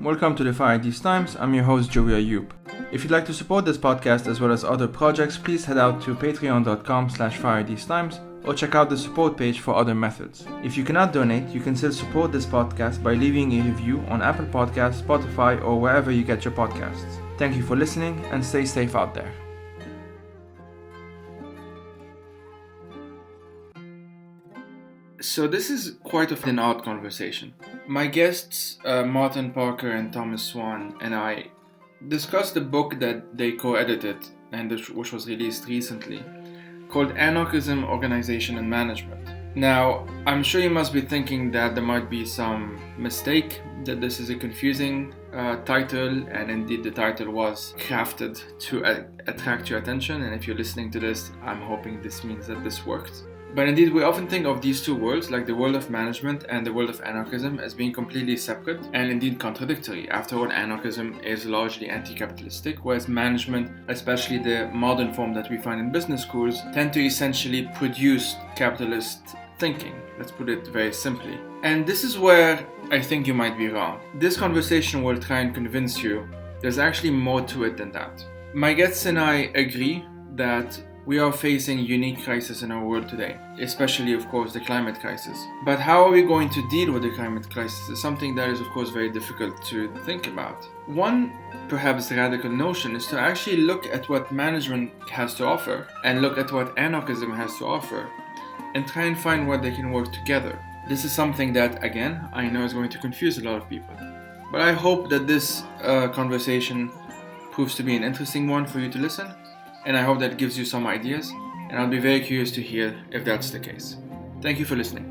Welcome to the Fire These Times. I'm your host, Joey Ayoub. If you'd like to support this podcast as well as other projects, please head out to patreon.com/firethesetimes or check out the support page for other methods. If you cannot donate, you can still support this podcast by leaving a review on Apple Podcasts, Spotify, or wherever you get your podcasts. Thank you for listening and stay safe out there. So this is quite an odd conversation. My guests, Martin Parker and Thomas Swann, and I discussed a book that they co-edited and which was released recently, called Anarchism, Organization and Management. Now, I'm sure you must be thinking that there might be some mistake, that this is a confusing title, and indeed the title was crafted to attract your attention, and if you're listening to this, I'm hoping this means that this worked. But indeed, we often think of these two worlds, like the world of management and the world of anarchism, as being completely separate and indeed contradictory. After all, anarchism is largely anti-capitalistic, whereas management, especially the modern form that we find in business schools, tend to essentially produce capitalist thinking. Let's put it very simply. And this is where I think you might be wrong. This conversation will try and convince you there's actually more to it than that. My guests and I agree that we are facing a unique crisis in our world today, especially, of course, the climate crisis. But how are we going to deal with the climate crisis is something that is, of course, very difficult to think about. One, perhaps radical notion is to actually look at what management has to offer and look at what anarchism has to offer and try and find where they can work together. This is something that, again, I know is going to confuse a lot of people. But I hope that this conversation proves to be an interesting one for you to listen. And I hope that gives you some ideas, and I'll be very curious to hear if that's the case. Thank you for listening.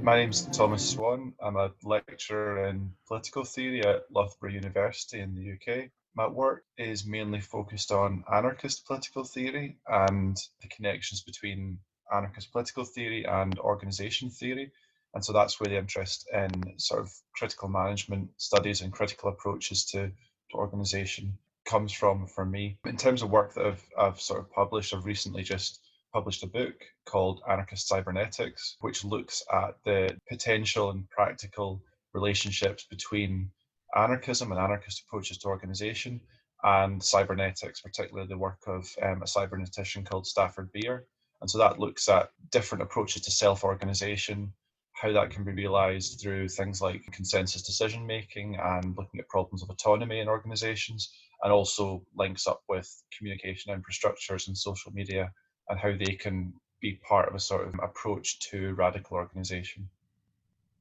My name's Thomas Swann. I'm a lecturer in political theory at Loughborough University in the UK. My work is mainly focused on anarchist political theory and the connections between anarchist political theory and organisation theory. And so that's where the interest in sort of critical management studies and critical approaches to organisation comes from for me. In terms of work that I've sort of published, I've recently just published a book called Anarchist Cybernetics, which looks at the potential and practical relationships between anarchism and anarchist approaches to organisation and cybernetics, particularly the work of a cybernetician called Stafford Beer. And so that looks at different approaches to self-organisation, how that can be realised through things like consensus decision making and looking at problems of autonomy in organisations, and also links up with communication infrastructures and social media and how they can be part of a sort of approach to radical organisation.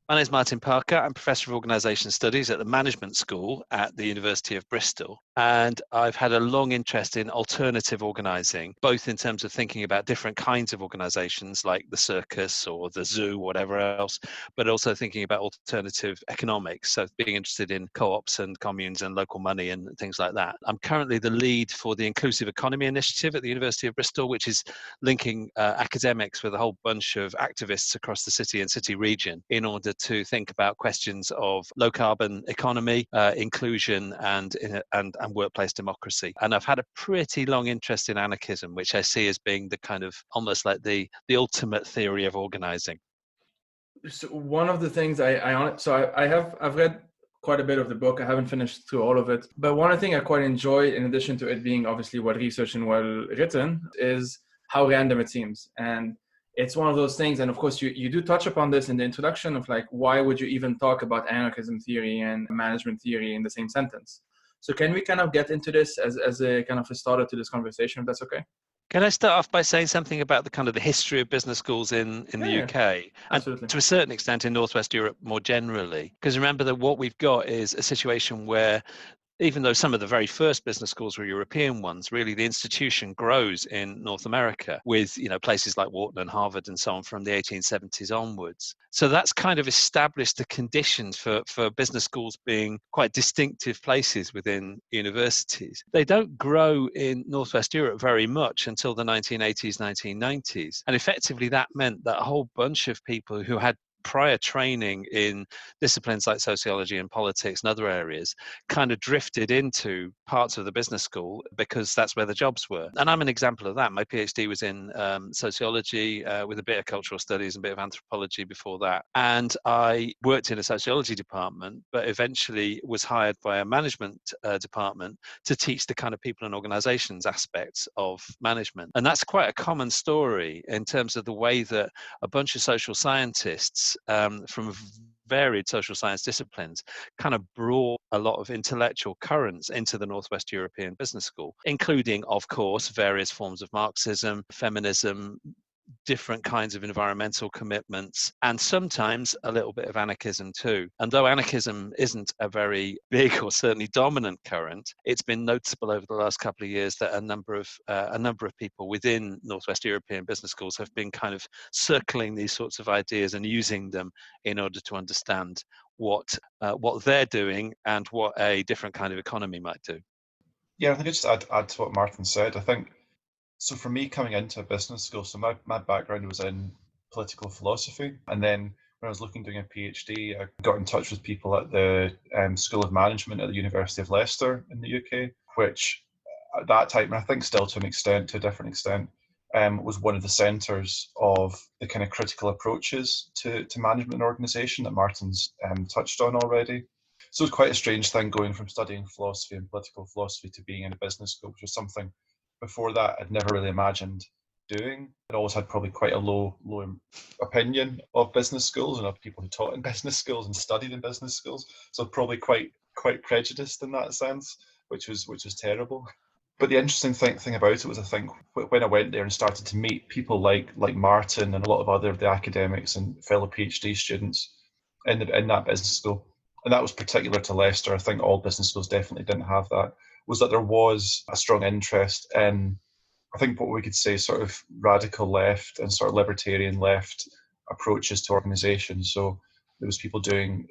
My name is Martin Parker. I'm Professor of Organisation Studies at the Management School at the University of Bristol. And I've had a long interest in alternative organising, both in terms of thinking about different kinds of organisations like the circus or the zoo, whatever else, but also thinking about alternative economics. So being interested in co-ops and communes and local money and things like that. I'm currently the lead for the Inclusive Economy Initiative at the University of Bristol, which is linking academics with a whole bunch of activists across the city and city region in order to think about questions of low carbon economy, inclusion and workplace democracy. And I've had a pretty long interest in anarchism, which I see as being the kind of almost like the ultimate theory of organizing. So one of the things I've read quite a bit of the book. I haven't finished through all of it, but one thing I quite enjoy, in addition to it being obviously well researched and well written, is how random it seems. And it's one of those things, and of course you do touch upon this in the introduction of like, why would you even talk about anarchism theory and management theory in the same sentence? So can we kind of get into this as a kind of a starter to this conversation, if that's okay? Can I start off by saying something about the kind of the history of business schools in the UK, absolutely, and to a certain extent in Northwest Europe more generally? Because remember that what we've got is a situation where, even though some of the very first business schools were European ones, really the institution grows in North America with, places like Wharton and Harvard and so on from the 1870s onwards. So that's kind of established the conditions for business schools being quite distinctive places within universities. They don't grow in Northwest Europe very much until the 1980s, 1990s. And effectively that meant that a whole bunch of people who had prior training in disciplines like sociology and politics and other areas kind of drifted into parts of the business school because that's where the jobs were. And I'm an example of that. My PhD was in sociology with a bit of cultural studies and a bit of anthropology before that. And I worked in a sociology department, but eventually was hired by a management department to teach the kind of people and organizations aspects of management. And that's quite a common story in terms of the way that a bunch of social scientists from varied social science disciplines kind of brought a lot of intellectual currents into the Northwest European Business School, including, of course, various forms of Marxism, feminism, different kinds of environmental commitments, and sometimes a little bit of anarchism too. And though anarchism isn't a very big or certainly dominant current, it's been noticeable over the last couple of years that a number of people within Northwest European business schools have been kind of circling these sorts of ideas and using them in order to understand what they're doing and what a different kind of economy might do. Yeah, I think I just add to what Martin said. I think, so for me coming into a business school, so my background was in political philosophy. And then when I was looking doing a PhD, I got in touch with people at the School of Management at the University of Leicester in the UK, which at that time, and I think still to a different extent, was one of the centres of the kind of critical approaches to management and organisation that Martin's touched on already. So it's quite a strange thing going from studying philosophy and political philosophy to being in a business school, which was something before that I'd never really imagined doing. I'd always had probably quite a low opinion of business schools and of people who taught in business schools and studied in business schools. So probably quite prejudiced in that sense, which was terrible. But the interesting thing about it was, I think, when I went there and started to meet people like Martin and a lot of other of the academics and fellow PhD students in that business school, and that was particular to Leicester. I think all business schools definitely didn't have that, was that there was a strong interest in, I think, what we could say sort of radical left and sort of libertarian left approaches to organisation. So there was people doing,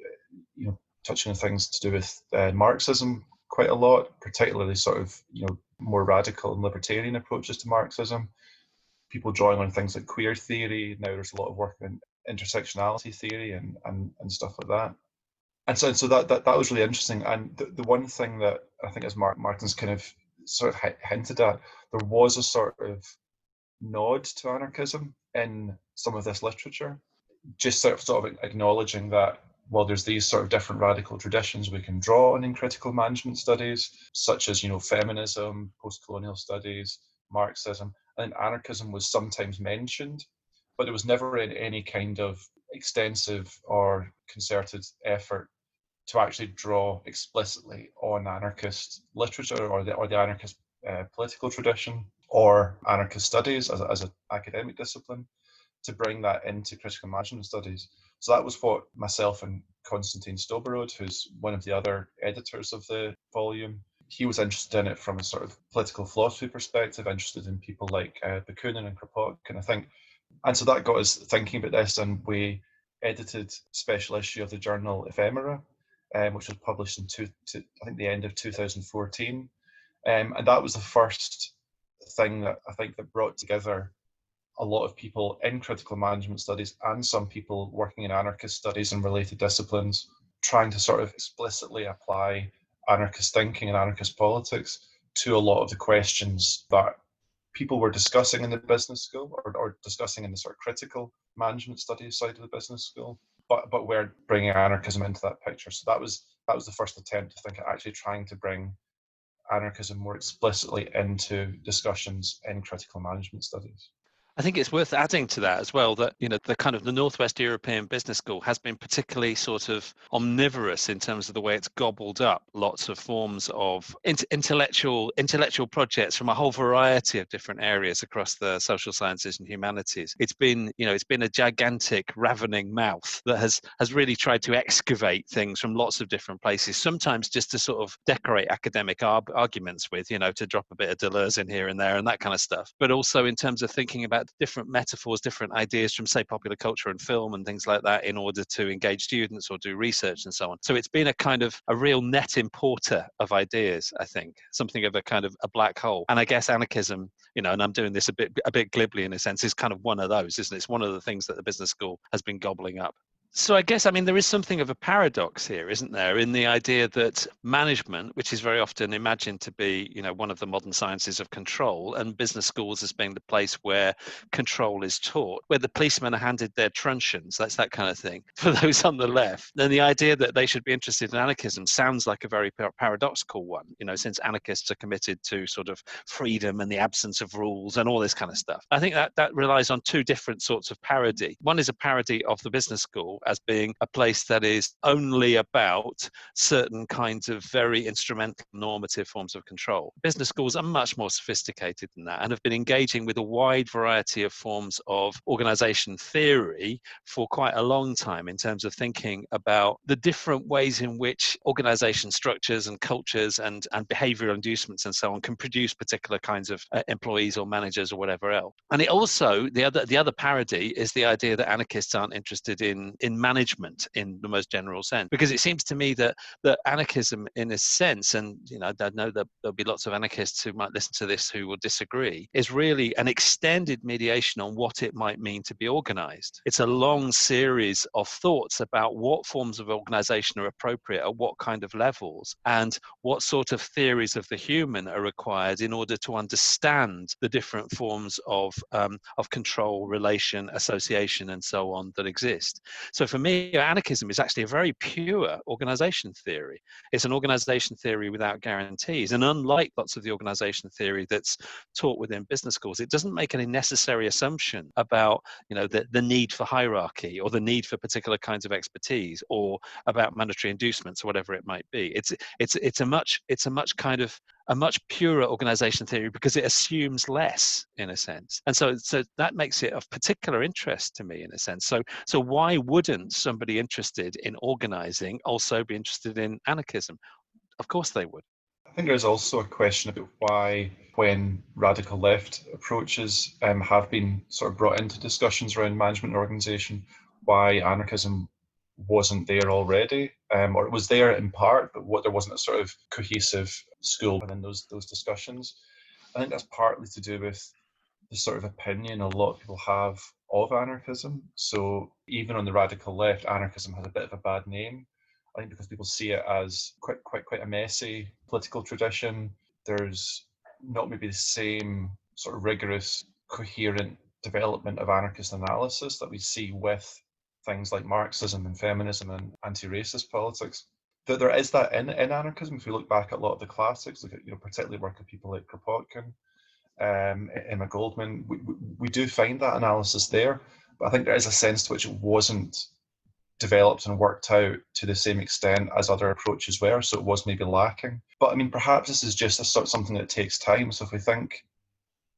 touching on things to do with Marxism quite a lot, particularly sort of, more radical and libertarian approaches to Marxism. People drawing on things like queer theory. Now there's a lot of work in intersectionality theory and stuff like that. And so that was really interesting. And the one thing that I think, as Martin's kind of sort of hinted at, there was a sort of nod to anarchism in some of this literature, just sort of acknowledging that, well, there's these sort of different radical traditions we can draw on in critical management studies, such as, feminism, post-colonial studies, Marxism. And anarchism was sometimes mentioned, but there was never any kind of extensive or concerted effort to actually draw explicitly on anarchist literature or the anarchist political tradition or anarchist studies as an academic discipline, to bring that into critical management studies. So that was what myself and Konstantin Stoberod, who's one of the other editors of the volume, he was interested in it from a sort of political philosophy perspective, interested in people like Bakunin and Kropotkin, I think. And so that got us thinking about this, and we edited a special issue of the journal Ephemera, which was published in I think the end of 2014. And that was the first thing that I think that brought together a lot of people in critical management studies and some people working in anarchist studies and related disciplines, trying to sort of explicitly apply anarchist thinking and anarchist politics to a lot of the questions that people were discussing in the business school or discussing in the sort of critical management studies side of the business school, but we're bringing anarchism into that picture. So that was the first attempt to think at actually trying to bring anarchism more explicitly into discussions in critical management studies. I think it's worth adding to that as well that, the kind of the Northwest European Business School has been particularly sort of omnivorous in terms of the way it's gobbled up lots of forms of intellectual projects from a whole variety of different areas across the social sciences and humanities. It's been a gigantic ravening mouth that has really tried to excavate things from lots of different places, sometimes just to sort of decorate academic arguments with, to drop a bit of Deleuze in here and there and that kind of stuff, but also in terms of thinking about different metaphors, different ideas from, say, popular culture and film and things like that in order to engage students or do research and so on. So it's been a kind of a real net importer of ideas, I think, something of a kind of a black hole. And I guess anarchism, and I'm doing this a bit glibly in a sense, is kind of one of those, isn't it? It's one of the things that the business school has been gobbling up. So I guess, I mean, there is something of a paradox here, isn't there, in the idea that management, which is very often imagined to be, one of the modern sciences of control, and business schools as being the place where control is taught, where the policemen are handed their truncheons, that's that kind of thing, for those on the left, then the idea that they should be interested in anarchism sounds like a very paradoxical one, since anarchists are committed to sort of freedom and the absence of rules and all this kind of stuff. I think that relies on two different sorts of parody. One is a parody of the business school as being a place that is only about certain kinds of very instrumental normative forms of control. Business schools are much more sophisticated than that and have been engaging with a wide variety of forms of organization theory for quite a long time in terms of thinking about the different ways in which organization structures and cultures and behavioral inducements and so on can produce particular kinds of employees or managers or whatever else. And it also, the other parody is the idea that anarchists aren't interested in management in the most general sense, because it seems to me that anarchism, in a sense, and I know that there'll be lots of anarchists who might listen to this who will disagree, is really an extended mediation on what it might mean to be organized. It's a long series of thoughts about what forms of organization are appropriate at what kind of levels, and what sort of theories of the human are required in order to understand the different forms of control, relation, association, and so on that exist. So for me, anarchism is actually a very pure organization theory. It's an organization theory without guarantees. And unlike lots of the organization theory that's taught within business schools, it doesn't make any necessary assumption about the need for hierarchy or the need for particular kinds of expertise or about mandatory inducements or whatever it might be. It's a much purer organization theory because it assumes less, in a sense. And so that makes it of particular interest to me, in a sense. So why wouldn't somebody interested in organizing also be interested in anarchism? Of course they would. I think there's also a question about why, when radical left approaches have been sort of brought into discussions around management and organisation, why anarchism wasn't there already, or it was there in part, but there wasn't a sort of cohesive school within those discussions. I think that's partly to do with the sort of opinion a lot of people have of anarchism. So even on the radical left, anarchism has a bit of a bad name. I think because people see it as quite a messy political tradition. There's not maybe the same sort of rigorous, coherent development of anarchist analysis that we see with things like Marxism and feminism and anti-racist politics. There is that in anarchism. If we look back at a lot of the classics, look at particularly work of people like Kropotkin, Emma Goldman, we do find that analysis there, but I think there is a sense to which it wasn't developed and worked out to the same extent as other approaches were, so it was maybe lacking. But I mean, perhaps this is just a sort of something that takes time. So if we think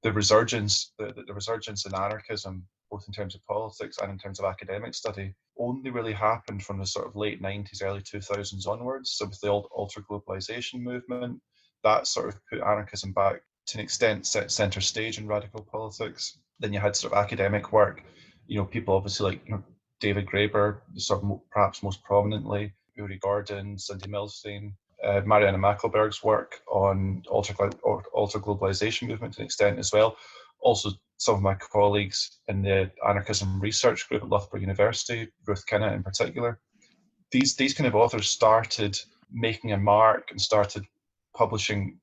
the resurgence in anarchism, both in terms of politics and in terms of academic study, only really happened from the sort of late 90s, early 2000s onwards. So with the ultra-globalization movement, that sort of put anarchism back to an extent center stage in radical politics. Then you had sort of academic work, people obviously like David Graeber, sort of perhaps most prominently, Uri Gordon, Cindy Milstein, Mariana Mackelberg's work on ultra-globalization movement to an extent as well. Also, some of my colleagues in the anarchism research group at Loughborough University, Ruth Kinnett in particular, these kind of authors started making a mark and started publishing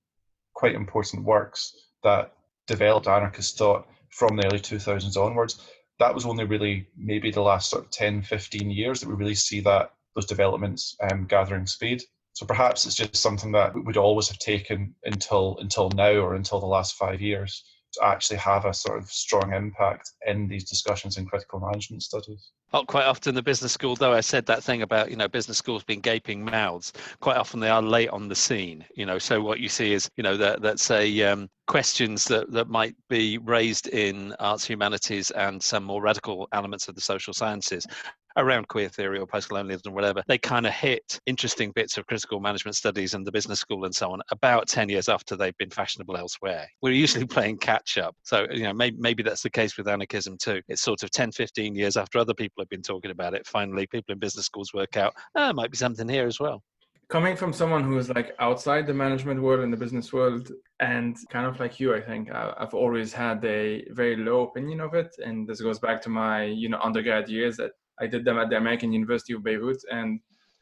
quite important works that developed anarchist thought from the early 2000s onwards. That was only really maybe the last sort of 10, 15 years that we really see that those developments gathering speed. So perhaps it's just something that would always have taken until now or until the last 5 years to actually have a sort of strong impact in these discussions in critical management studies. Oh, quite often the business school, though, I said that thing about, business schools being gaping mouths. Quite often they are late on the scene, so what you see is, let's say questions that might be raised in arts, humanities, and some more radical elements of the social sciences around queer theory or post-colonialism or whatever, they kind of hit interesting bits of critical management studies and the business school and so on about 10 years after they've been fashionable elsewhere. We're usually playing catch up. So, maybe that's the case with anarchism too. It's sort of 10, 15 years after other people have been talking about it. Finally, people in business schools work out, there might be something here as well. Coming from someone who is like outside the management world and the business world, and kind of like you, I think I've always had a very low opinion of it. And this goes back to my, undergrad years, that I did them at the American University of Beirut, and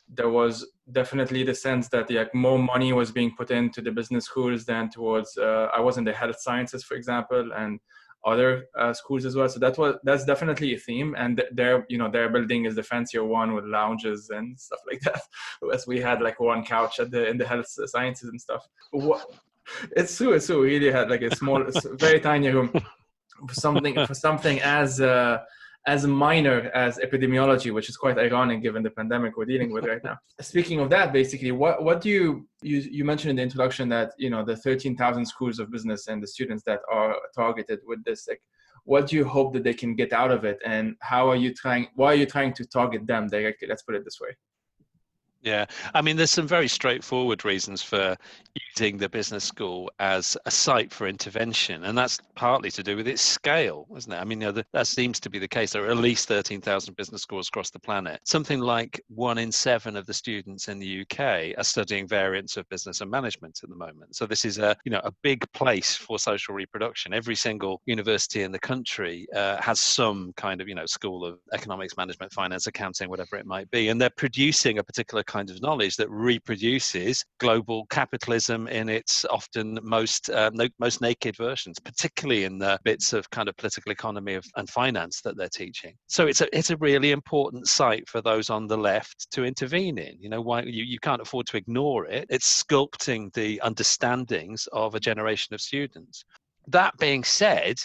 there was definitely the sense that like more money was being put into the business schools than towards I was in the health sciences, for example, and other schools as well. So that's definitely a theme, and their building is the fancier one with lounges and stuff like that. Whereas we had like one couch in the health sciences and stuff. It's true. We really had like a small, very tiny room for something as minor as epidemiology, which is quite ironic given the pandemic we're dealing with right now. Speaking of that, basically, what do you mentioned in the introduction that, the 13,000 schools of business and the students that are targeted with this, like, what do you hope that they can get out of it, and why are you trying to target them directly? Let's put it this way. Yeah, I mean, there's some very straightforward reasons for using the business school as a site for intervention, and that's partly to do with its scale, isn't it? I mean, that seems to be the case. There are at least 13,000 business schools across the planet. Something like 1 in 7 of the students in the UK are studying variants of business and management at the moment. So this is a big place for social reproduction. Every single university in the country has some kind of school of economics, management, finance, accounting, whatever it might be, and they're producing a particular kind of knowledge that reproduces global capitalism in its often most naked versions, particularly in the bits of kind of political economy and finance that they're teaching. So it's a really important site for those on the left to intervene in. Why you can't afford to ignore it. It's sculpting the understandings of a generation of students. That being said,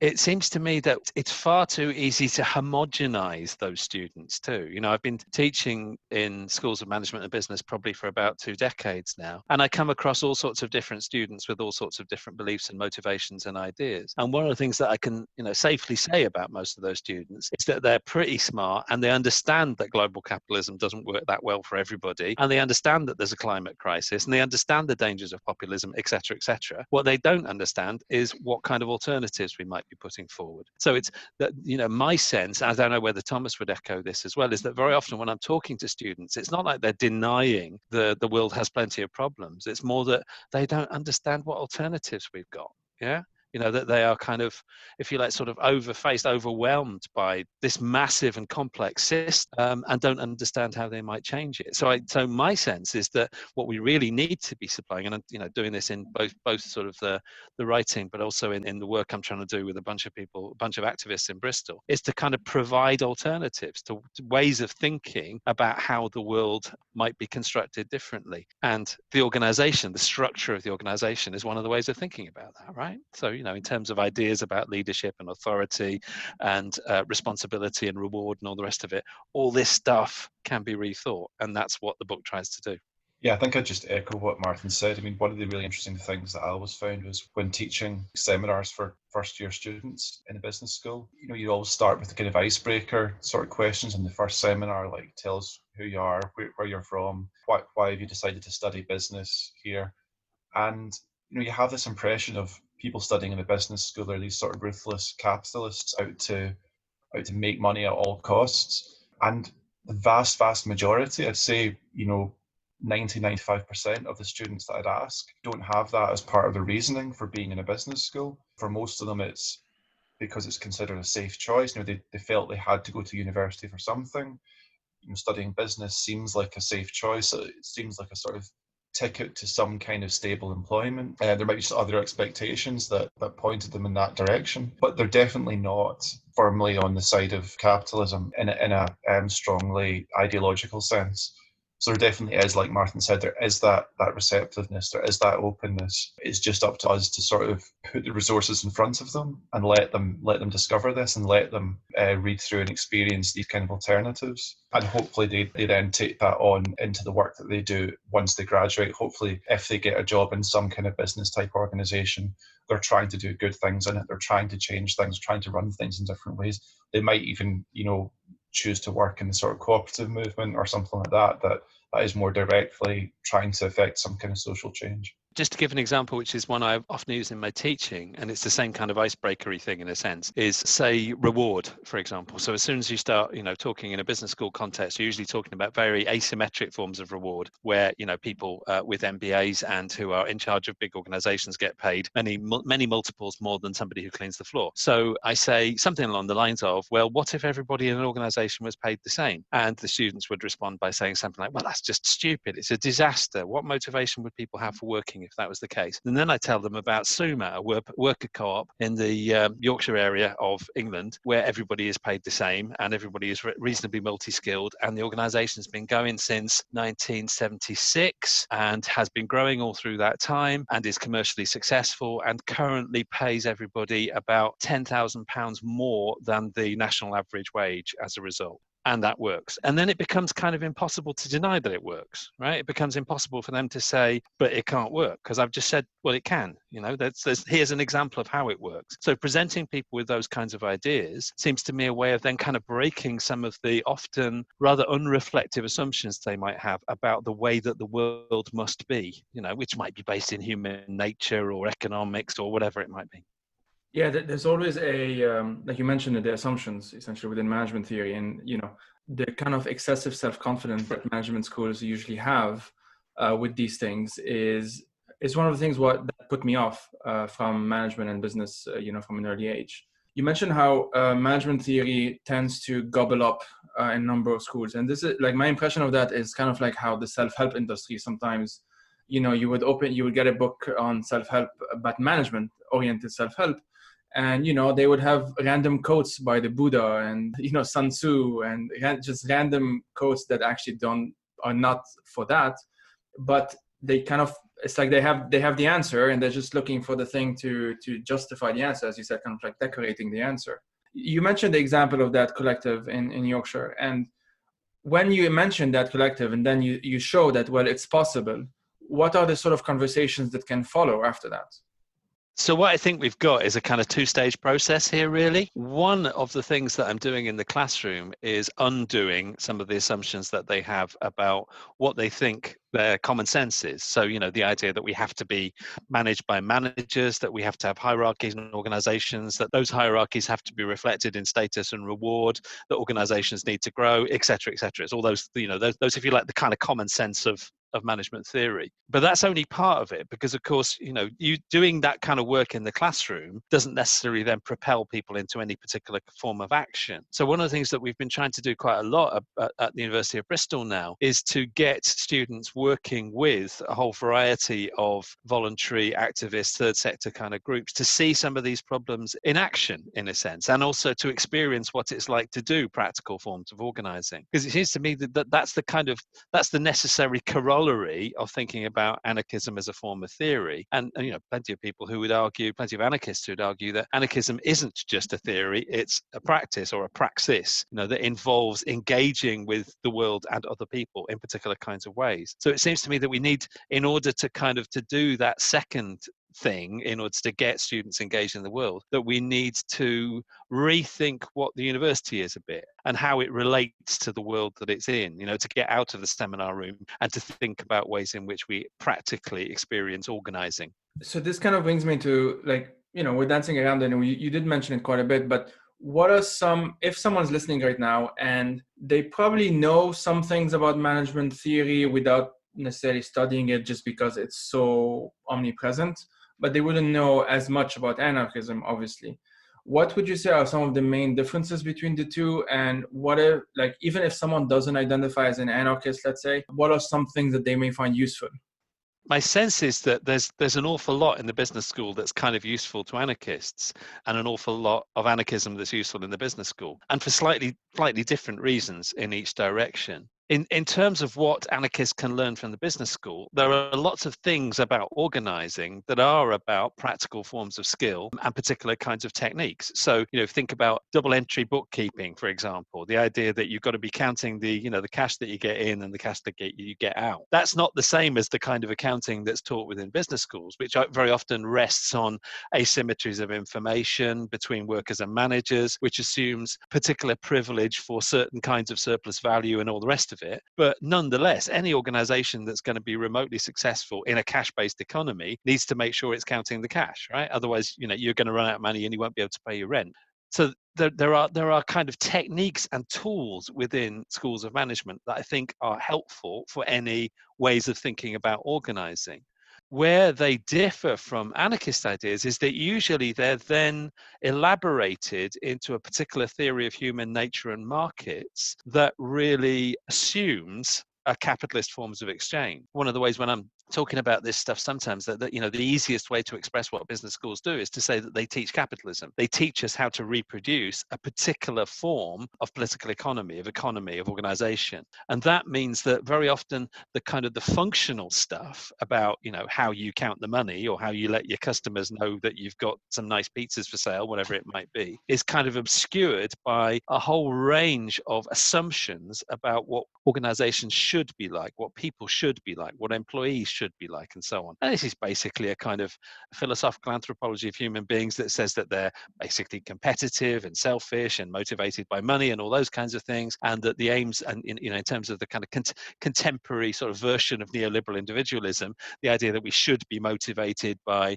it seems to me that it's far too easy to homogenize those students too. I've been teaching in schools of management and business probably for about 2 decades now, and I come across all sorts of different students with all sorts of different beliefs and motivations and ideas. And one of the things that I can safely say about most of those students is that they're pretty smart, and they understand that global capitalism doesn't work that well for everybody, and they understand that there's a climate crisis, and they understand the dangers of populism, etc., etc. What they don't understand is what kind of alternatives we might be putting forward. So it's that, my sense, I don't know whether Thomas would echo this as well, is that very often when I'm talking to students, it's not like they're denying the world has plenty of problems. It's more that they don't understand what alternatives we've got. Yeah. That they are kind of, if you like, sort of overwhelmed by this massive and complex system, and don't understand how they might change it. So my sense is that what we really need to be supplying, and doing this in both sort of the writing, but also in the work I'm trying to do with a bunch of activists in Bristol, is to kind of provide alternatives to ways of thinking about how the world might be constructed differently. And the structure of the organization is one of the ways of thinking about that, right? So, in terms of ideas about leadership and authority and responsibility and reward and all the rest of it, all this stuff can be rethought. And that's what the book tries to do. Yeah, I think I'd just echo what Martin said. I mean, one of the really interesting things that I always found was when teaching seminars for first-year students in a business school, you always start with the kind of icebreaker sort of questions in the first seminar, like tell us who you are, where you're from, why have you decided to study business here? And, you have this impression of people studying in a business school are these sort of ruthless capitalists out to make money at all costs. And the vast majority, I'd say, 90-95% of the students that I'd ask don't have that as part of the reasoning for being in a business school. For most of them, it's because it's considered a safe choice. They felt they had to go to university for something. Studying business seems like a safe choice. It seems like a sort of ticket to some kind of stable employment. There might be some other expectations that pointed them in that direction, but they're definitely not firmly on the side of capitalism in a strongly ideological sense. So there definitely is, like Martin said, there is that receptiveness, there is that openness. It's just up to us to sort of put the resources in front of them and let them discover this and let them read through and experience these kind of alternatives. And hopefully they then take that on into the work that they do once they graduate. Hopefully, if they get a job in some kind of business type organization, they're trying to do good things in it. They're trying to change things, trying to run things in different ways. They might even, choose to work in the sort of cooperative movement or something like that is more directly trying to affect some kind of social change. just to give an example, which is one I often use in my teaching, and it's the same kind of icebreakery thing in a sense, is say reward, for example. So as soon as you start, talking in a business school context, you're usually talking about very asymmetric forms of reward, where people with MBAs and who are in charge of big organizations get paid many multiples more than somebody who cleans the floor. So I say something along the lines of, well, what if everybody in an organization was paid the same? And the students would respond by saying something like, well, that's just stupid. It's a disaster. What motivation would people have for working if that was the case? And then I tell them about SUMA, a worker co-op in the Yorkshire area of England, where everybody is paid the same and everybody is reasonably multi-skilled, and the organization's been going since 1976 and has been growing all through that time and is commercially successful and currently pays everybody about £10,000 more than the national average wage as a result. And that works. And then it becomes kind of impossible to deny that it works, right? It becomes impossible for them to say, but it can't work, because I've just said, well, it can. Here's an example of how it works. So presenting people with those kinds of ideas seems to me a way of then kind of breaking some of the often rather unreflective assumptions they might have about the way that the world must be, which might be based in human nature or economics or whatever it might be. Yeah, there's always like you mentioned, the assumptions essentially within management theory, and the kind of excessive self-confidence that management schools usually have with these things is one of the things that put me off from management and business, from an early age. You mentioned how management theory tends to gobble up a number of schools, and this is like my impression of that is kind of like how the self-help industry sometimes, you would get a book on self-help, but management-oriented self-help. And, they would have random quotes by the Buddha and, Sun Tzu, and just random quotes that actually are not for that. But they kind of, it's like they have the answer, and they're just looking for the thing to justify the answer, as you said, kind of like decorating the answer. You mentioned the example of that collective in Yorkshire. And when you mentioned that collective and then you show that, well, it's possible, what are the sort of conversations that can follow after that? So what I think we've got is a kind of two-stage process here, really. One of the things that I'm doing in the classroom is undoing some of the assumptions that they have about what they think their common sense is. So, the idea that we have to be managed by managers, that we have to have hierarchies in organizations, that those hierarchies have to be reflected in status and reward, that organizations need to grow, et cetera, et cetera. It's all those, those, if you like, the kind of common sense of management theory. But that's only part of it, because of course, you doing that kind of work in the classroom doesn't necessarily then propel people into any particular form of action. So one of the things that we've been trying to do quite a lot at the University of Bristol now is to get students working with a whole variety of voluntary activists, third sector kind of groups, to see some of these problems in action, in a sense, and also to experience what it's like to do practical forms of organizing. Because it seems to me that that's the necessary corollary of thinking about anarchism as a form of theory. And plenty of people who would argue, plenty of anarchists who would argue that anarchism isn't just a theory, it's a practice or a praxis, that involves engaging with the world and other people in particular kinds of ways. So it seems to me that we need, in order to do that second thing, in order to get students engaged in the world, that we need to rethink what the university is a bit and how it relates to the world that it's in, to get out of the seminar room and to think about ways in which we practically experience organizing. So this kind of brings me to, we're dancing around and you did mention it quite a bit, but what are if someone's listening right now and they probably know some things about management theory without necessarily studying it just because it's so omnipresent, but they wouldn't know as much about anarchism, obviously. What would you say are some of the main differences between the two? And even if someone doesn't identify as an anarchist, let's say, what are some things that they may find useful? My sense is that there's an awful lot in the business school that's kind of useful to anarchists, and an awful lot of anarchism that's useful in the business school, and for slightly different reasons in each direction. In terms of what anarchists can learn from the business school, there are lots of things about organizing that are about practical forms of skill and particular kinds of techniques. So, think about double entry bookkeeping, for example, the idea that you've got to be counting the cash that you get in and the cash that you get out. That's not the same as the kind of accounting that's taught within business schools, which very often rests on asymmetries of information between workers and managers, which assumes particular privilege for certain kinds of surplus value and all the rest of of it. But nonetheless, any organization that's going to be remotely successful in a cash-based economy needs to make sure it's counting the cash, right? Otherwise, you're going to run out of money and you won't be able to pay your rent. So there are kind of techniques and tools within schools of management that I think are helpful for any ways of thinking about organizing. Where they differ from anarchist ideas is that usually they're then elaborated into a particular theory of human nature and markets that really assumes capitalist forms of exchange. One of the ways when I'm talking about this stuff sometimes that the easiest way to express what business schools do is to say that they teach capitalism. They teach us how to reproduce a particular form of political economy, of organization. And that means that very often the kind of the functional stuff about, how you count the money or how you let your customers know that you've got some nice pizzas for sale, whatever it might be, is kind of obscured by a whole range of assumptions about what organizations should be like, what people should be like, what employees should be like, and so on. And this is basically a kind of philosophical anthropology of human beings that says that they're basically competitive and selfish and motivated by money and all those kinds of things, and that the aims, and in terms of the kind of contemporary sort of version of neoliberal individualism, the idea that we should be motivated by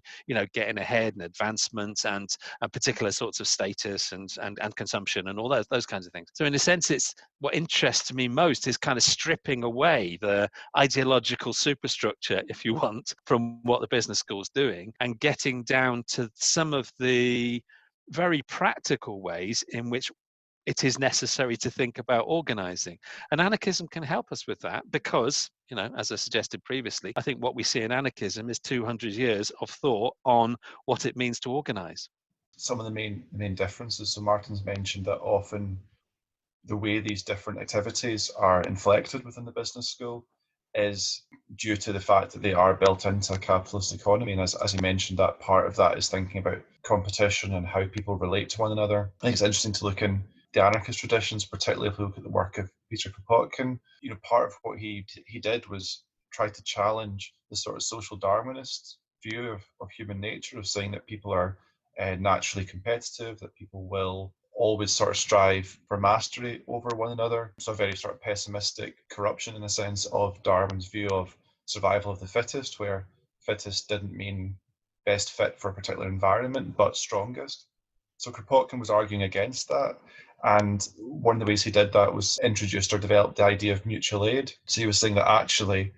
getting ahead and advancement and particular sorts of status and consumption and all those kinds of things. So in a sense, it's what interests me most is kind of stripping away the ideological superstructure, if you want, from what the business school's doing and getting down to some of the very practical ways in which it is necessary to think about organizing. And anarchism can help us with that because, as I suggested previously, I think what we see in anarchism is 200 years of thought on what it means to organize. Some of the main differences, so Martin's mentioned that often the way these different activities are inflected within the business school is due to the fact that they are built into a capitalist economy. And as he mentioned, that part of that is thinking about competition and how people relate to one another. I think it's interesting to look in the anarchist traditions, particularly if we look at the work of Peter Kropotkin. Part of what he did was try to challenge the sort of social Darwinist view of human nature, of saying that people are naturally competitive, that people will always sort of strive for mastery over one another. So a very sort of pessimistic corruption in a sense of Darwin's view of survival of the fittest, where fittest didn't mean best fit for a particular environment, but strongest. So Kropotkin was arguing against that. And one of the ways he did that was introduced or developed the idea of mutual aid. So he was saying that actually,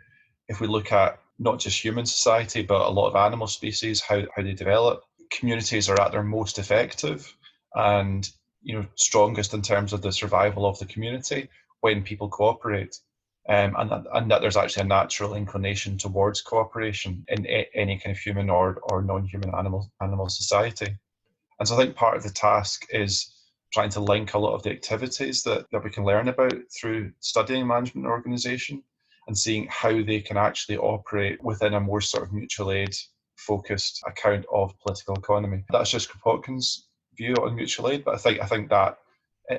if we look at not just human society, but a lot of animal species, how they develop, communities are at their most effective and strongest in terms of the survival of the community when people cooperate, and that there's actually a natural inclination towards cooperation in any kind of human or non-human animal society. And so I think part of the task is trying to link a lot of the activities that we can learn about through studying management and organisation and seeing how they can actually operate within a more sort of mutual aid focused account of political economy. That's just Kropotkin's view on mutual aid, but I think that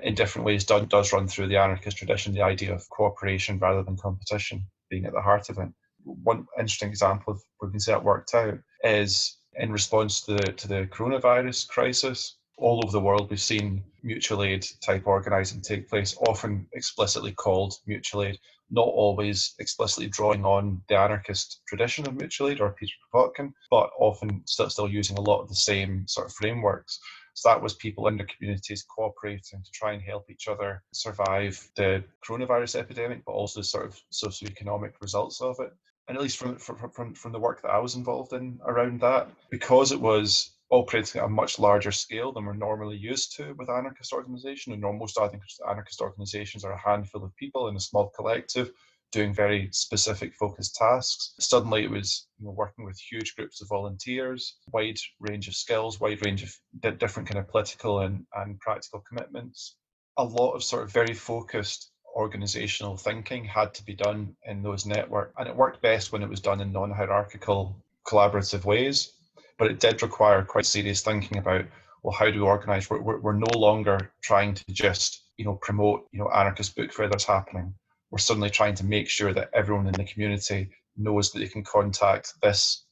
in different ways does run through the anarchist tradition, the idea of cooperation rather than competition being at the heart of it. One interesting example of where we can see that worked out is in response to the coronavirus crisis. All over the world, we've seen mutual aid type organising take place, often explicitly called mutual aid, not always explicitly drawing on the anarchist tradition of mutual aid or Peter Kropotkin, but often still using a lot of the same sort of frameworks. So that was people in their communities cooperating to try and help each other survive the coronavirus epidemic, but also the sort of socioeconomic results of it. And at least from the work that I was involved in around that, because it was operating at a much larger scale than we're normally used to with anarchist organisation, and most anarchist organisations are a handful of people in a small collective doing very specific focused tasks. Suddenly it was working with huge groups of volunteers, wide range of skills, wide range of different kind of political and practical commitments. A lot of sort of very focused organisational thinking had to be done in those networks, and it worked best when it was done in non-hierarchical collaborative ways, but it did require quite serious thinking about, well, how do we organise? We're no longer trying to just promote anarchist book fair that's happening. We're suddenly trying to make sure that everyone in the community knows that they can contact this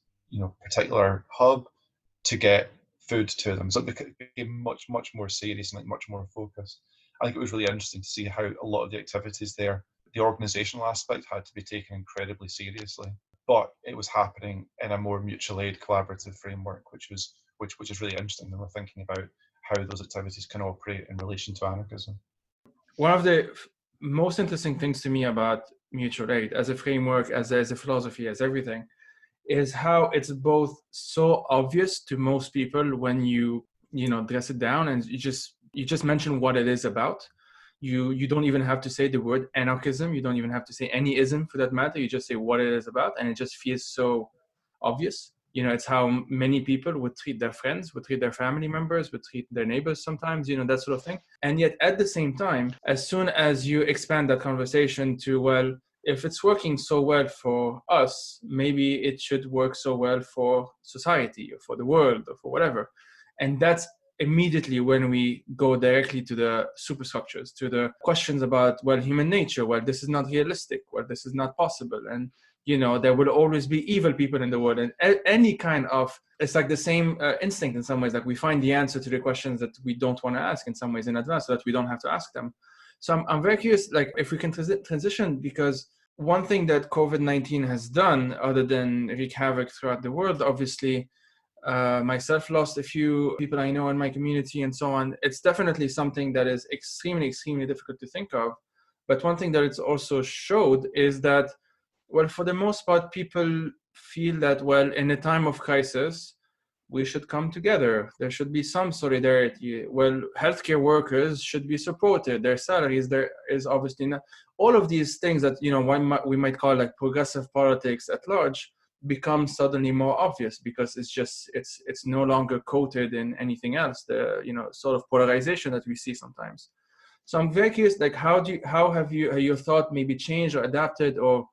particular hub to get food to them. So it became much more serious and much more focused. I think it was really interesting to see how a lot of the activities there the organizational aspect had to be taken incredibly seriously, but it was happening in a more mutual aid collaborative framework, which is really interesting when we're thinking about how those activities can operate in relation to anarchism. One of the most interesting things to me about mutual aid as a framework, as a philosophy, as everything, is how it's both so obvious to most people when you dress it down and you just mention what it is about. You don't even have to say the word anarchism. You don't even have to say any ism for that matter. You just say what it is about, and it just feels so obvious. It's how many people would treat their friends, would treat their family members, would treat their neighbors sometimes, that sort of thing. And yet at the same time, as soon as you expand that conversation to, well, if it's working so well for us, maybe it should work so well for society or for the world or for whatever. And that's immediately when we go directly to the superstructures, to the questions about, well, human nature, well, this is not realistic, well, this is not possible. And, there will always be evil people in the world. And any kind of, it's like the same instinct in some ways, like we find the answer to the questions that we don't want to ask in some ways in advance so that we don't have to ask them. So I'm very curious, like if we can transition, because one thing that COVID-19 has done, other than wreak havoc throughout the world, obviously, myself lost a few people I know in my community and so on. It's definitely something that is extremely, extremely difficult to think of. But one thing that it's also showed is that, well, for the most part, people feel that, well, in a time of crisis, we should come together. There should be some solidarity. Well, healthcare workers should be supported. Their salaries, there is obviously not. All of these things that, we might call like progressive politics at large become suddenly more obvious because it's no longer coated in anything else, the, sort of polarization that we see sometimes. So I'm very curious, like, how have your thought maybe changed or adapted, or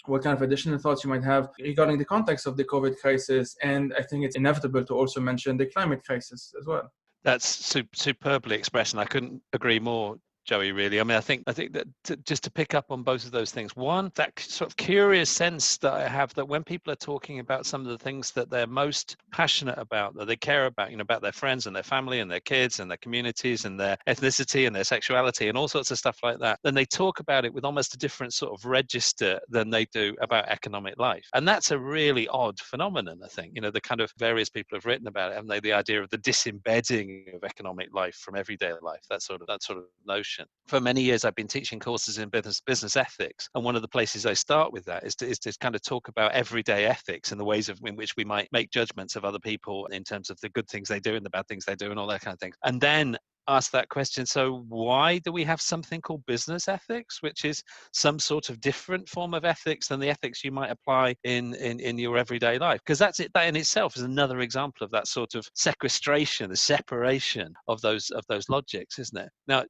what kind of additional thoughts you might have regarding the context of the COVID crisis? And I think it's inevitable to also mention the climate crisis as well. That's superbly expressed, and I couldn't agree more, Joey, really. I mean, I think that just to pick up on both of those things, one, that sort of curious sense that I have that when people are talking about some of the things that they're most passionate about, that they care about, about their friends and their family and their kids and their communities and their ethnicity and their sexuality and all sorts of stuff like that, then they talk about it with almost a different sort of register than they do about economic life. And that's a really odd phenomenon, I think. The kind of various people have written about it, haven't they? The idea of the disembedding of economic life from everyday life, that sort of notion. For many years, I've been teaching courses in business ethics, and one of the places I start with that is to kind of talk about everyday ethics and the ways in which we might make judgments of other people in terms of the good things they do and the bad things they do and all that kind of thing. And then ask that question, so why do we have something called business ethics, which is some sort of different form of ethics than the ethics you might apply in your everyday life? Because that in itself is another example of that sort of sequestration, the separation of those logics, isn't it? Now,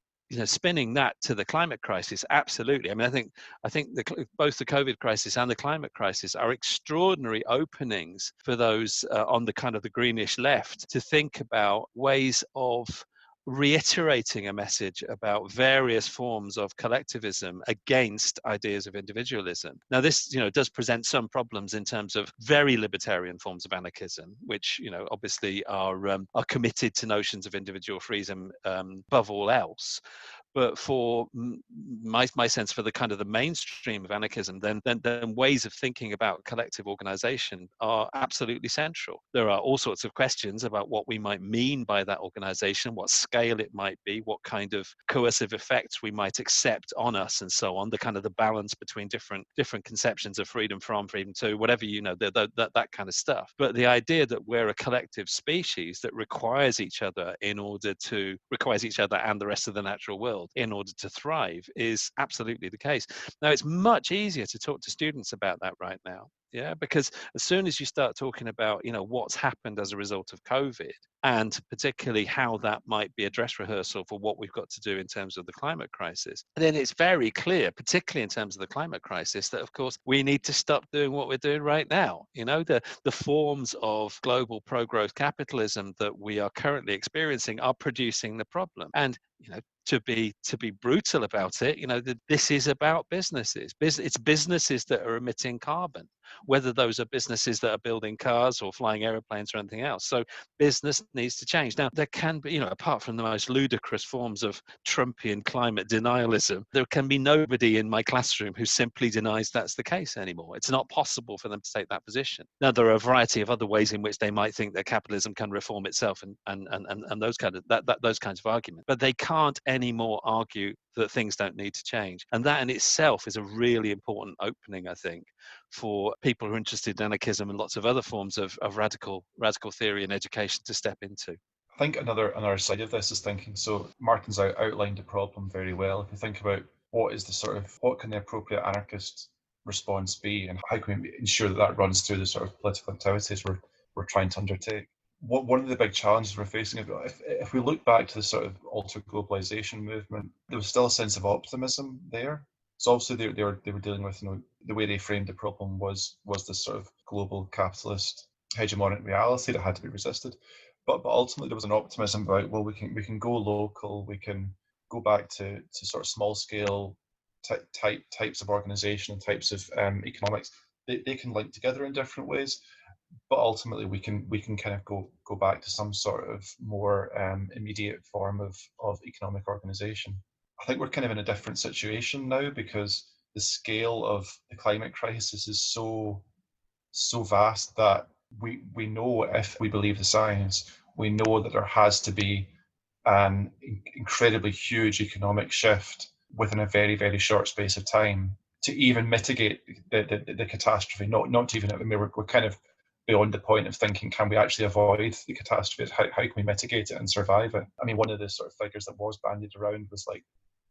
spinning that to the climate crisis, absolutely. I mean, I think both the COVID crisis and the climate crisis are extraordinary openings for those on the kind of the greenish left to think about ways of reiterating a message about various forms of collectivism against ideas of individualism. Now, this, does present some problems in terms of very libertarian forms of anarchism, which, obviously are committed to notions of individual freedom above all else. But for my sense, for the kind of the mainstream of anarchism, then ways of thinking about collective organization are absolutely central. There are all sorts of questions about what we might mean by that organization, what scale it might be, what kind of coercive effects we might accept on us, and so on. The kind of the balance between different conceptions of freedom from, freedom to, whatever, that kind of stuff. But the idea that we're a collective species that requires each other and the rest of the natural world in order to thrive is absolutely the case. Now, it's much easier to talk to students about that right now. Yeah, because as soon as you start talking about, what's happened as a result of COVID, and particularly how that might be a dress rehearsal for what we've got to do in terms of the climate crisis, then it's very clear, particularly in terms of the climate crisis, that of course we need to stop doing what we're doing right now. The forms of global pro-growth capitalism that we are currently experiencing are producing the problem. And to be brutal about it, this is about businesses. It's businesses that are emitting carbon. whether those are businesses that are building cars or flying aeroplanes or anything else. So business needs to change. Now, there can be, apart from the most ludicrous forms of Trumpian climate denialism, there can be nobody in my classroom who simply denies that's the case anymore. It's not possible for them to take that position. Now, there are a variety of other ways in which they might think that capitalism can reform itself and those kinds of arguments, but they can't anymore argue that things don't need to change. And that in itself is a really important opening, I think, for people who are interested in anarchism and lots of other forms of radical theory and education to step into. I think another side of this is thinking, so Martin's outlined the problem very well. If you think about what can the appropriate anarchist response be, and how can we ensure that runs through the sort of political activities we're trying to undertake. One of the big challenges we're facing, if we look back to the sort of alter globalization movement, there was still a sense of optimism there. So obviously they were dealing with, the way they framed the problem was this sort of global capitalist hegemonic reality that had to be resisted. But ultimately there was an optimism about, well, we can go local, we can go back to sort of small scale types of organization and types of economics. They can link together in different ways, but ultimately we can kind of go back to some sort of more immediate form of economic organization. I think we're kind of in a different situation now because the scale of the climate crisis is so vast that we know, if we believe the science, we know that there has to be an incredibly huge economic shift within a very, very short space of time to even mitigate the catastrophe. Not even, we're kind of beyond the point of thinking, can we actually avoid the catastrophe? How can we mitigate it and survive it? I mean, one of the sort of figures that was bandied around was like,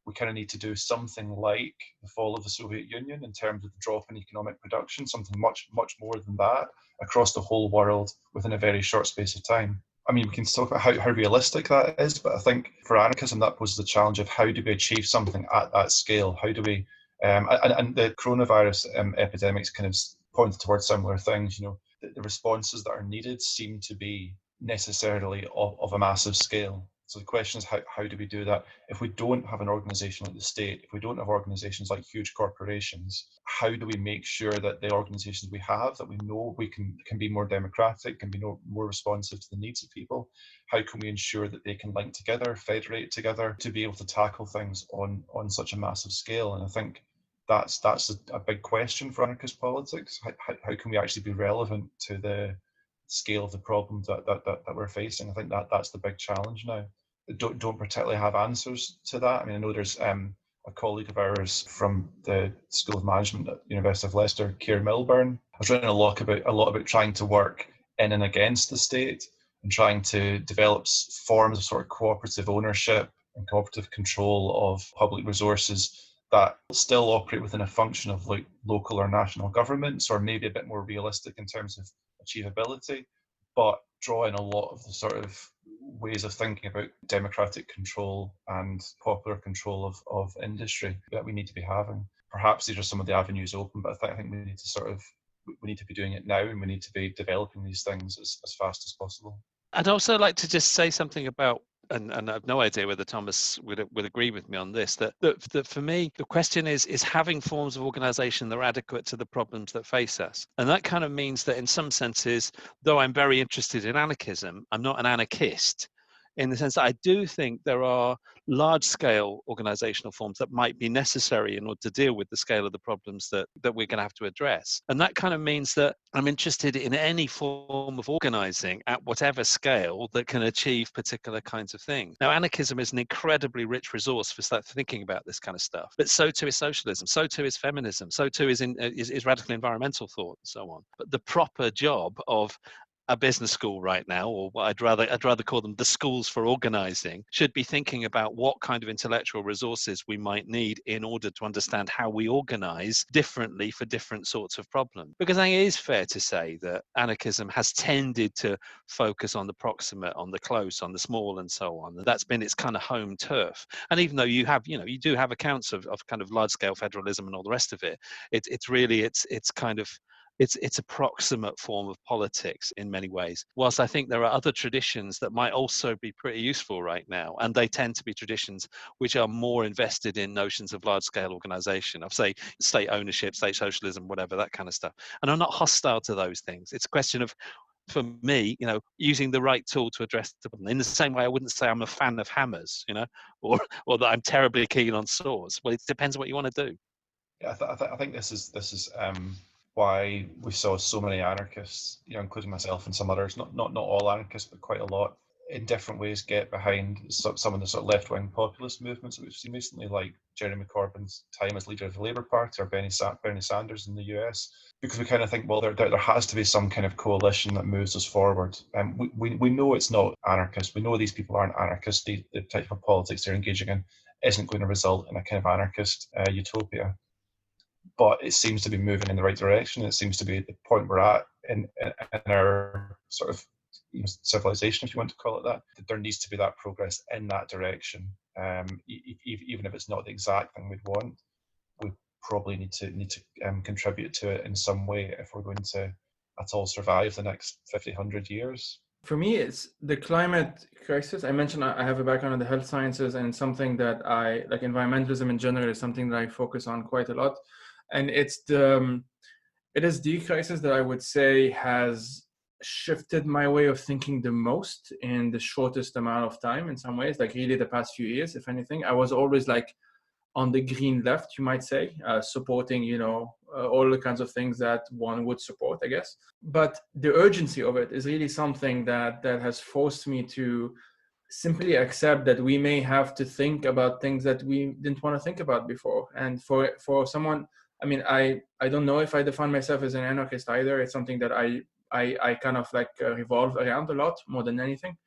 we kind of need to do something like the fall of the Soviet Union in terms of the drop in economic production, something much, much more than that across the whole world within a very short space of time. I mean, we can talk about how realistic that is, but I think for anarchism, that poses the challenge of how do we achieve something at that scale? How do we, and the coronavirus epidemics kind of pointed towards similar things. The responses that are needed seem to be necessarily of a massive scale. So the question is, how do we do that? If we don't have an organization like the state, if we don't have organizations like huge corporations, how do we make sure that the organizations we have, that we know we can be more democratic, can be more responsive to the needs of people? How can we ensure that they can link together, federate together to be able to tackle things on such a massive scale? And I think that's a big question for anarchist politics. How can we actually be relevant to the scale of the problems that we're facing? I think that's the big challenge now. Don't particularly have answers to that. I mean, I know there's a colleague of ours from the School of Management at the University of Leicester, Keir Milburn, has written a lot about trying to work in and against the state and trying to develop forms of sort of cooperative ownership and cooperative control of public resources that still operate within a function of like local or national governments, or maybe a bit more realistic in terms of achievability, but draw in a lot of the sort of ways of thinking about democratic control and popular control of industry that we need to be having. Perhaps these are some of the avenues open, but I think we need to be doing it now, and we need to be developing these things as fast as possible. I'd also like to just say something about, and I have no idea whether Thomas would agree with me on this, that for me, the question is having forms of organization that are adequate to the problems that face us. And that kind of means that in some senses, though I'm very interested in anarchism, I'm not an anarchist, in the sense that I do think there are large-scale organizational forms that might be necessary in order to deal with the scale of the problems that we're going to have to address. And that kind of means that I'm interested in any form of organizing at whatever scale that can achieve particular kinds of things. Now, anarchism is an incredibly rich resource for thinking about this kind of stuff, but so too is socialism, so too is feminism, so too is radical environmental thought, and so on. But the proper job of a business school right now, or what I'd rather call them the schools for organizing, should be thinking about what kind of intellectual resources we might need in order to understand how we organize differently for different sorts of problems. Because I think it is fair to say that anarchism has tended to focus on the proximate, on the close, on the small, and so on. That's been its kind of home turf. And even though you do have accounts of kind of large scale federalism and all the rest of it, it's kind of it's a proximate form of politics in many ways. Whilst I think there are other traditions that might also be pretty useful right now, and they tend to be traditions which are more invested in notions of large-scale organization, of say state ownership, state socialism, whatever, that kind of stuff. And I'm not hostile to those things. It's a question of, for me, using the right tool to address the problem. In the same way, I wouldn't say I'm a fan of hammers, or that I'm terribly keen on saws. Well, it depends what you want to do. Yeah, I think this is why we saw so many anarchists, including myself and some others, not all anarchists, but quite a lot, in different ways get behind some of the sort of left-wing populist movements that we've seen recently, like Jeremy Corbyn's time as leader of the Labour Party, or Bernie Sanders in the US, because we kind of think, well, there has to be some kind of coalition that moves us forward. And we know it's not anarchist. We know these people aren't anarchists. The type of politics they're engaging in isn't going to result in a kind of anarchist utopia. But it seems to be moving in the right direction. It seems to be the point we're at in our sort of civilization, if you want to call it that there needs to be that progress in that direction. Even if it's not the exact thing we'd want, we probably need to contribute to it in some way if we're going to at all survive the next 50, 100 years. For me, it's the climate crisis. I mentioned I have a background in the health sciences, and it's something that I like. Environmentalism in general is something that I focus on quite a lot. And it is the crisis that I would say has shifted my way of thinking the most in the shortest amount of time, in some ways, like really the past few years. If anything, I was always like on the green left, you might say, supporting, all the kinds of things that one would support, I guess. But the urgency of it is really something that has forced me to simply accept that we may have to think about things that we didn't want to think about before. And for someone, I mean, I don't know if I define myself as an anarchist either. It's something that I kind of like revolve around a lot more than anything,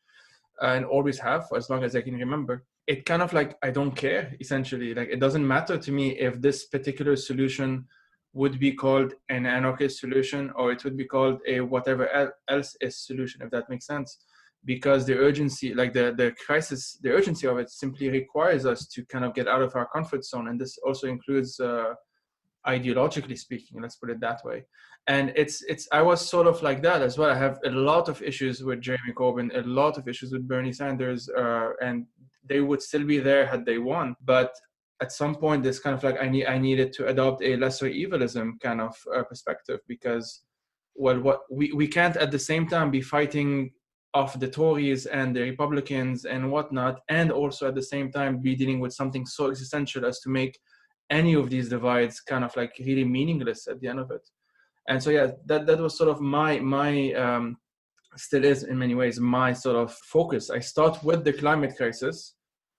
and always have for as long as I can remember. It kind of like, I don't care, essentially. Like, it doesn't matter to me if this particular solution would be called an anarchist solution or it would be called a whatever else is solution, if that makes sense. Because the urgency, like the crisis, the urgency of it simply requires us to kind of get out of our comfort zone. And this also includes ideologically speaking, let's put it that way. And I was sort of like that as well. I have a lot of issues with Jeremy Corbyn, a lot of issues with Bernie Sanders, and they would still be there had they won. But at some point, this kind of like, I needed to adopt a lesser evilism kind of perspective, because, well, what we can't at the same time be fighting off the Tories and the Republicans and whatnot, and also at the same time be dealing with something so existential as to make any of these divides kind of like really meaningless at the end of it. And so, yeah, that was sort of my still is in many ways my sort of focus. I start with the climate crisis,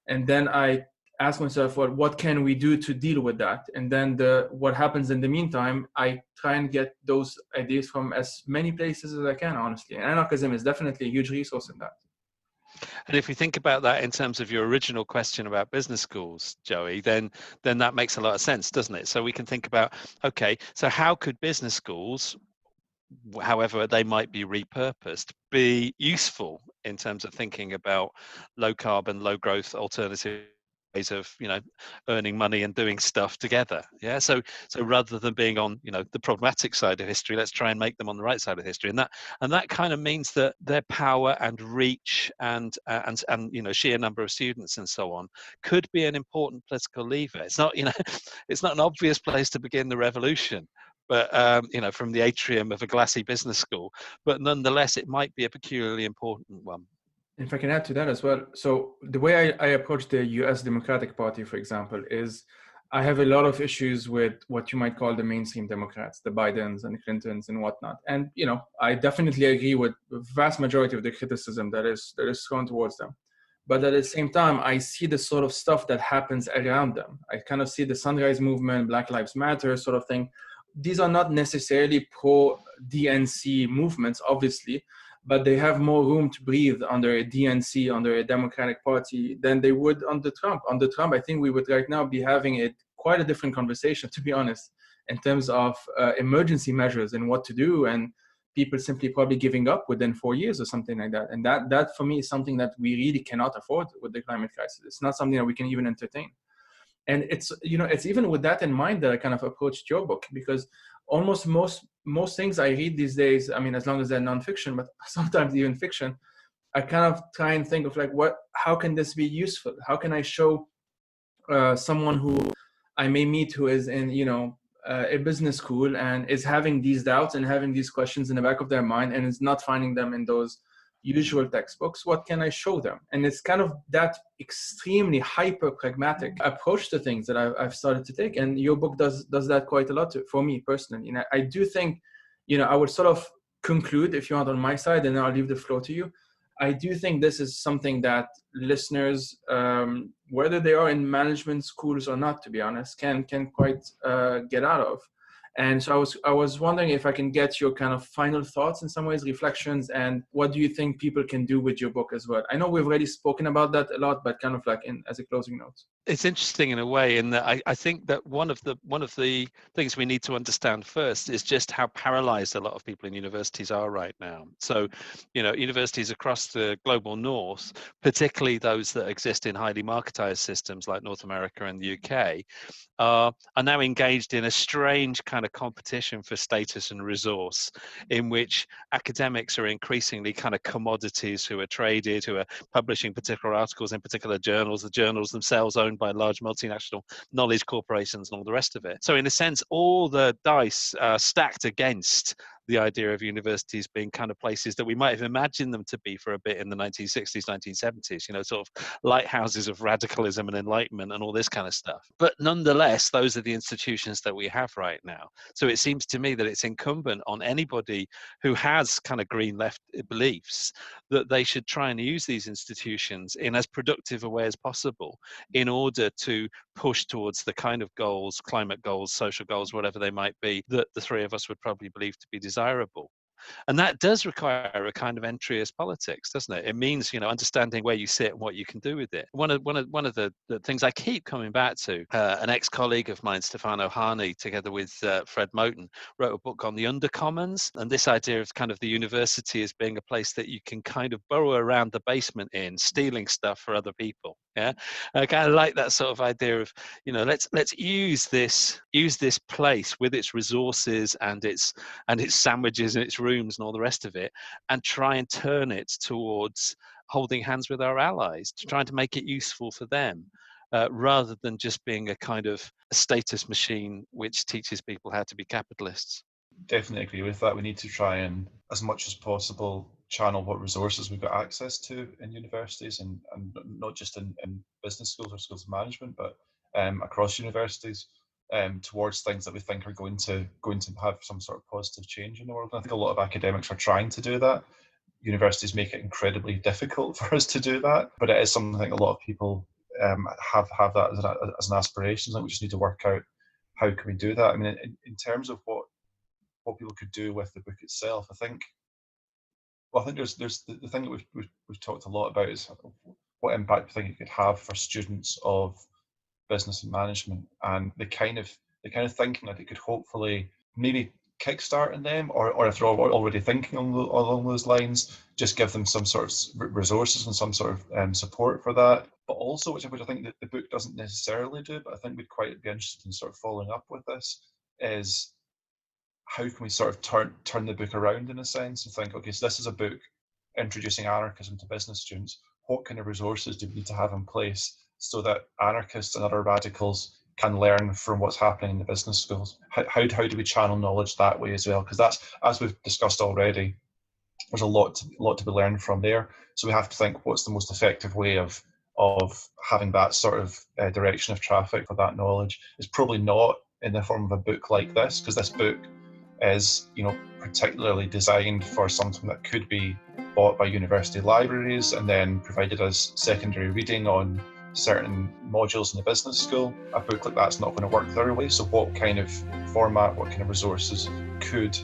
and then I ask myself, well, what can we do to deal with that? And then what happens in the meantime, I try and get those ideas from as many places as I can, honestly. And anarchism is definitely a huge resource in that. And if we think about that in terms of your original question about business schools, Joey, then that makes a lot of sense, doesn't it? So we can think about, okay, so how could business schools, however they might be repurposed, be useful in terms of thinking about low carbon, low growth alternative ways of earning money and doing stuff together? Yeah, so rather than being on the problematic side of history, let's try and make them on the right side of history. And that kind of means that their power and reach and sheer number of students and so on could be an important political lever. It's not it's not an obvious place to begin the revolution, but from the atrium of a glassy business school, but nonetheless it might be a peculiarly important one. If I can add to that as well. So the way I approach the US Democratic Party, for example, is I have a lot of issues with what you might call the mainstream Democrats, the Bidens and Clintons and whatnot. And, I definitely agree with the vast majority of the criticism that is thrown towards them. But at the same time, I see the sort of stuff that happens around them. I kind of see the Sunrise Movement, Black Lives Matter sort of thing. These are not necessarily pro-DNC movements, obviously, but they have more room to breathe under a DNC, under a Democratic Party, than they would under Trump. Under Trump, I think we would right now be having quite a different conversation, to be honest, in terms of emergency measures and what to do, and people simply probably giving up within 4 years or something like that. And that for me is something that we really cannot afford with the climate crisis. It's not something that we can even entertain. And it's even with that in mind that I kind of approached your book, because almost most things I read these days, I mean, as long as they're nonfiction, but sometimes even fiction, I kind of try and think of like, how can this be useful? How can I show someone who I may meet who is in, a business school and is having these doubts and having these questions in the back of their mind and is not finding them in those usual textbooks, what can I show them? And it's kind of that extremely hyper pragmatic approach to things that I've started to take. And your book does that quite a lot for me personally. And I do think, I would sort of conclude, if you want, on my side, and then I'll leave the floor to you. I do think this is something that listeners, whether they are in management schools or not, to be honest, can quite get out of. And so I was wondering if I can get your kind of final thoughts, in some ways, reflections, and what do you think people can do with your book as well? I know we've already spoken about that a lot, but kind of like as a closing note. It's interesting in a way, in that I think that one of the things we need to understand first is just how paralyzed a lot of people in universities are right now. So, universities across the global north, particularly those that exist in highly marketized systems like North America and the UK, are now engaged in a strange kind of competition for status and resource, in which academics are increasingly kind of commodities who are traded, who are publishing particular articles in particular journals, the journals themselves owned by large multinational knowledge corporations and all the rest of it. So in a sense, all the dice are stacked against the idea of universities being kind of places that we might have imagined them to be for a bit in the 1960s, 1970s, sort of lighthouses of radicalism and enlightenment and all this kind of stuff. But nonetheless, those are the institutions that we have right now. So it seems to me that it's incumbent on anybody who has kind of green left beliefs that they should try and use these institutions in as productive a way as possible in order to push towards the kind of goals, climate goals, social goals, whatever they might be, that the three of us would probably believe to be desirable. And that does require a kind of entry as politics, doesn't it? It means, understanding where you sit and what you can do with it. One of the things I keep coming back to, an ex-colleague of mine, Stefano Hani, together with Fred Moten, wrote a book on the undercommons, and this idea of kind of the university as being a place that you can kind of burrow around the basement in, stealing stuff for other people. Yeah, I kind of like that sort of idea of, let's use this place with its resources and its sandwiches and its rooms and all the rest of it, and try and turn it towards holding hands with our allies, trying to make it useful for them, rather than just being a kind of a status machine which teaches people how to be capitalists. Definitely agree with that. We need to try and, as much as possible, channel what resources we've got access to in universities, and not just in business schools or schools of management, but across universities, towards things that we think are going to have some sort of positive change in the world. And I think a lot of academics are trying to do that. Universities make it incredibly difficult for us to do that, but it is something I think a lot of people have that as an aspiration. So we just need to work out how can we do that. I mean, in terms of what people could do with the book itself, I think there's the thing that we've talked a lot about is what impact we think it could have for students of business and management, and the kind of thinking that it could hopefully maybe kickstart in them, or if they're already thinking along those lines, just give them some sort of resources and some sort of support for that. But also, which I think that the book doesn't necessarily do, but I think we'd quite be interested in sort of following up with this, is how can we sort of turn the book around in a sense and think, okay, so this is a book introducing anarchism to business students. What kind of resources do we need to have in place so that anarchists and other radicals can learn from what's happening in the business schools? How do we channel knowledge that way as well? Because that's, as we've discussed already, there's a lot to be learned from there. So we have to think, what's the most effective way of having that sort of direction of traffic for that knowledge? It's probably not in the form of a book like this, because this book is, particularly designed for something that could be bought by university libraries and then provided as secondary reading on certain modules in the business school. A book like that's not going to work their way. So what kind of format, what kind of resources could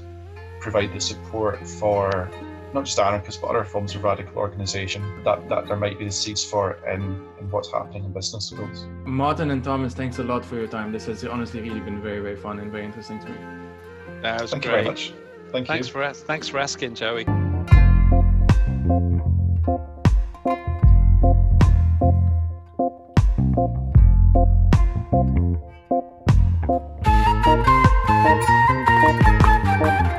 provide the support for not just anarchists but other forms of radical organisation that there might be the seeds for in what's happening in business schools? Martin and Thomas, thanks a lot for your time. This has honestly really been very, very fun and very interesting to me. That was Thank great. you very much. Thanks for asking, Joey. you.